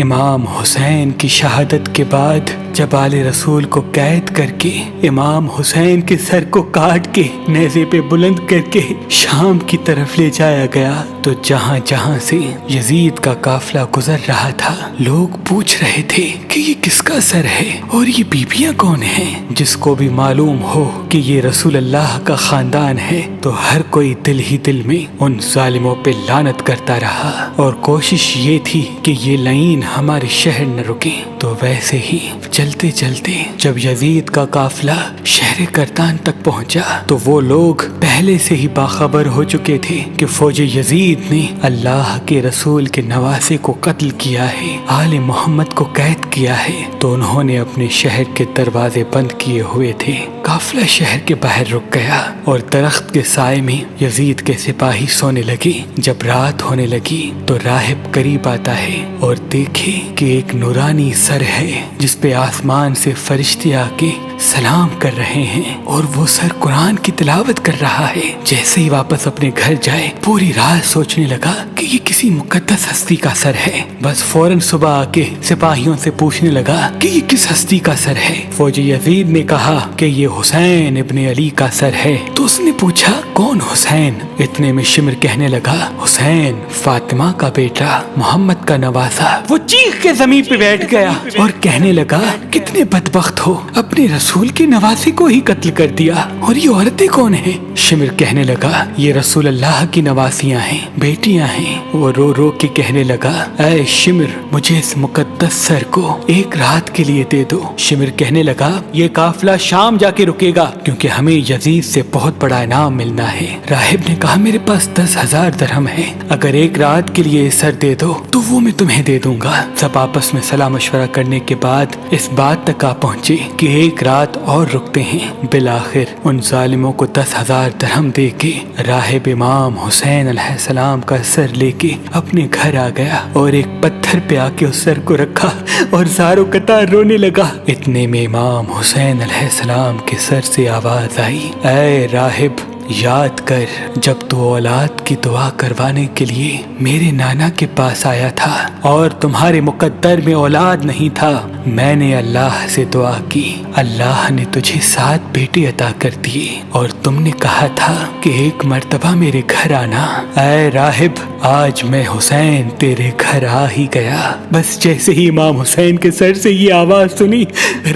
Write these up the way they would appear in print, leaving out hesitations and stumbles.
امام حسین کی شہادت کے بعد جب آل رسول کو قید کر کے امام حسین کے سر کو کاٹ کے نیزے پہ بلند کر کے شام کی طرف لے جایا گیا تو جہاں جہاں سے یزید کا قافلہ گزر رہا تھا لوگ پوچھ رہے تھے کہ یہ کس کا سر ہے اور یہ بیبیاں کون ہیں۔ جس کو بھی معلوم ہو کہ یہ رسول اللہ کا خاندان ہے تو ہر کوئی دل ہی دل میں ان ظالموں پہ لعنت کرتا رہا اور کوشش یہ تھی کہ یہ لعین ہمارے شہر نہ رکے۔ تو ویسے ہی چلتے چلتے جب یزید کا قافلہ شہر کرتان تک پہنچا تو وہ لوگ پہلے سے ہی باخبر ہو چکے تھے کہ فوج یزید نے اللہ کے رسول کے نواسے کو قتل کیا ہے، آل محمد کو قید کیا ہے، تو انہوں نے اپنے شہر کے دروازے بند کیے ہوئے تھے۔ قافلہ شہر کے باہر رک گیا اور درخت کے سائے میں یزید کے سپاہی سونے لگے۔ جب رات ہونے لگی تو راہب قریب آتا ہے اور دیکھے کہ ایک نورانی سر ہے جس پہ آسمان سے فرشتے آ کے سلام کر رہے ہیں اور وہ سر قرآن کی تلاوت کر رہا ہے۔ جیسے ہی واپس اپنے گھر جائے پوری رات سوچنے لگا کہ یہ کسی مقدس ہستی کا سر ہے۔ بس فوراً صبح آ کے سپاہیوں سے پوچھنے لگا کہ یہ کس ہستی کا سر ہے۔ فوج یزید نے کہا کہ یہ حسین ابن علی کا سر ہے۔ تو اس نے پوچھا کون حسین؟ اتنے میں شمر کہنے لگا حسین فاطمہ کا بیٹا، محمد کا نواسا۔ وہ چیخ کے زمین پہ بیٹھ گیا اور کہنے لگا کتنے بدبخت ہو، اپنے رسول کے نواسے کو ہی قتل کر دیا، اور یہ عورتیں کون ہیں؟ شمر کہنے لگا یہ رسول اللہ کی نواسیاں ہیں، بیٹیاں ہیں۔ وہ رو رو کے کہنے لگا اے شمر مجھے اس مقدس سر کو ایک رات کے لیے دے دو۔ شمر کہنے لگا یہ قافلہ شام جا کے رکے گا کیونکہ ہمیں یزید سے بہت بڑا انعام ملنا ہے۔ راہب نے کہا میرے پاس 10,000 درہم ہے، اگر ایک رات کے لیے سر دے دو تو وہ میں تمہیں دے دوں گا۔ سب آپس میں صلاح مشورہ کرنے کے بعد اس بات تک آ پہنچے کہ ایک رات اور رکتے ہیں۔ بالآخر ان ظالموں کو 10,000 درہم دے کے راہب امام حسین علیہ السلام کا سر لے کے اپنے گھر آ گیا اور ایک پتھر پہ آ کے اس سر کو رکھا اور زاروں قطار رونے لگا۔ اتنے میں امام حسین علیہ السلام کے سر سے آواز آئی اے راہب یاد کر جب تو اولاد کی دعا کروانے کے لیے میرے نانا کے پاس آیا تھا اور تمہارے مقدر میں اولاد نہیں تھا، میں نے اللہ سے دعا کی، اللہ نے تجھے 7 بیٹے عطا کر دیے اور تم نے کہا تھا کہ ایک مرتبہ میرے گھر آنا۔ اے راہب آج میں حسین تیرے گھر آ ہی گیا۔ بس جیسے ہی امام حسین کے سر سے یہ آواز سنی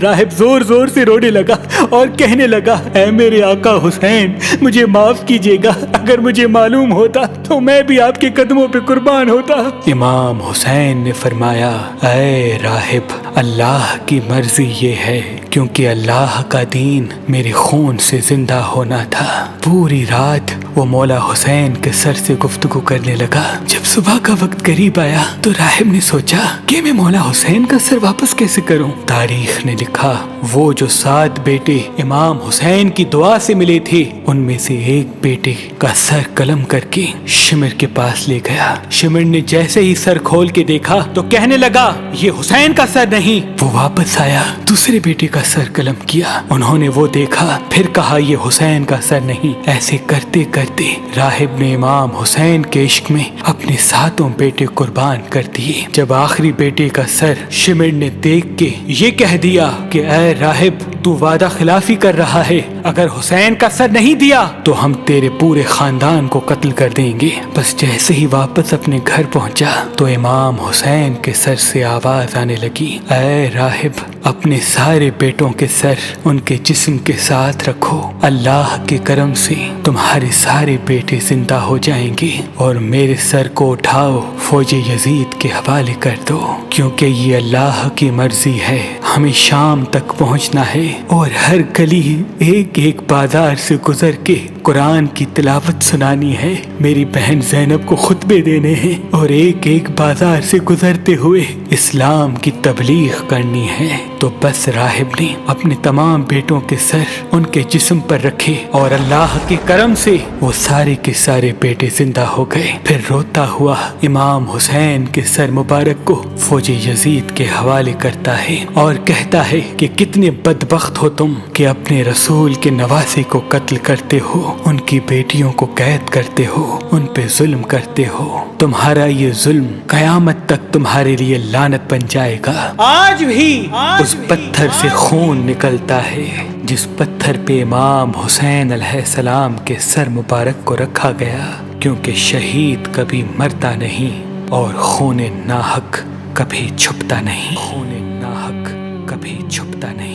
راہب زور زور سے رونے لگا اور کہنے لگا اے میرے آقا حسین مجھے معاف کیجیے گا، اگر مجھے معلوم ہوتا تو میں بھی آپ کے قدموں پہ قربان ہوتا۔ امام حسین نے فرمایا اے راہب اللہ کی مرضی یہ ہے کیونکہ اللہ کا دین میرے خون سے زندہ ہونا تھا۔ پوری رات وہ مولا حسین کے سر سے گفتگو کرنے لگا۔ جب صبح کا وقت قریب آیا تو راہب نے سوچا کہ میں مولا حسین کا سر واپس کیسے کروں۔ تاریخ نے لکھا وہ جو 7 بیٹے امام حسین کی دعا سے ملے تھے ان میں سے ایک بیٹے کا سر قلم کر کے شمر کے پاس لے گیا۔ شمر نے جیسے ہی سر کھول کے دیکھا تو کہنے لگا یہ حسین کا سر نہیں۔ وہ واپس آیا، دوسرے بیٹے کا سر قلم کیا، انہوں نے وہ دیکھا، پھر کہا یہ حسین کا سر نہیں۔ ایسے کرتے کرتے راہب نے امام حسین کے عشق میں اپنے 7 بیٹے قربان کر دیے۔ جب آخری بیٹے کا سر شمر نے دیکھ کے یہ کہہ دیا کہ اے راہب تو وعدہ خلافی کر رہا ہے، اگر حسین کا سر نہیں دیا تو ہم تیرے پورے خاندان کو قتل کر دیں گے۔ بس جیسے ہی واپس اپنے گھر پہنچا تو امام حسین کے سر سے آواز آنے لگی اے راہب اپنے سارے بیٹوں کے سر ان کے جسم کے ساتھ رکھو، اللہ کے کرم سے تمہارے سارے بیٹے زندہ ہو جائیں گے، اور میرے سر کو اٹھاؤ فوج یزید کے حوالے کر دو، کیونکہ یہ اللہ کی مرضی ہے، ہمیں شام تک پہنچنا ہے اور ہر گلی ایک ایک بازار سے گزر کے قرآن کی تلاوت سنانی ہے، میری بہن زینب کو خطبے دینے ہیں اور ایک ایک بازار سے گزرتے ہوئے اسلام کی تبلیغ کرنی ہے۔ تو بس راہب نے اپنے تمام بیٹوں کے سر ان کے جسم پر رکھے اور اللہ کے کرم سے وہ سارے کے سارے بیٹے زندہ ہو گئے۔ پھر روتا ہوا امام حسین کے سر مبارک کو فوج یزید کے حوالے کرتا ہے اور کہتا ہے کہ کتنے بدبخت ہو تم کہ اپنے رسول کے نواسے کو قتل کرتے ہو، ان کی بیٹیوں کو قید کرتے ہو، ان پہ ظلم کرتے ہو، تمہارا یہ ظلم قیامت تک تمہارے لیے لعنت بن جائے گا۔ آج بھی اس پتھر سے خون نکلتا ہے جس پتھر پہ امام حسین علیہ السلام کے سر مبارک کو رکھا گیا، کیونکہ شہید کبھی مرتا نہیں اور خون ناحق کبھی چھپتا نہیں، خون ناحق کبھی چھپتا نہیں۔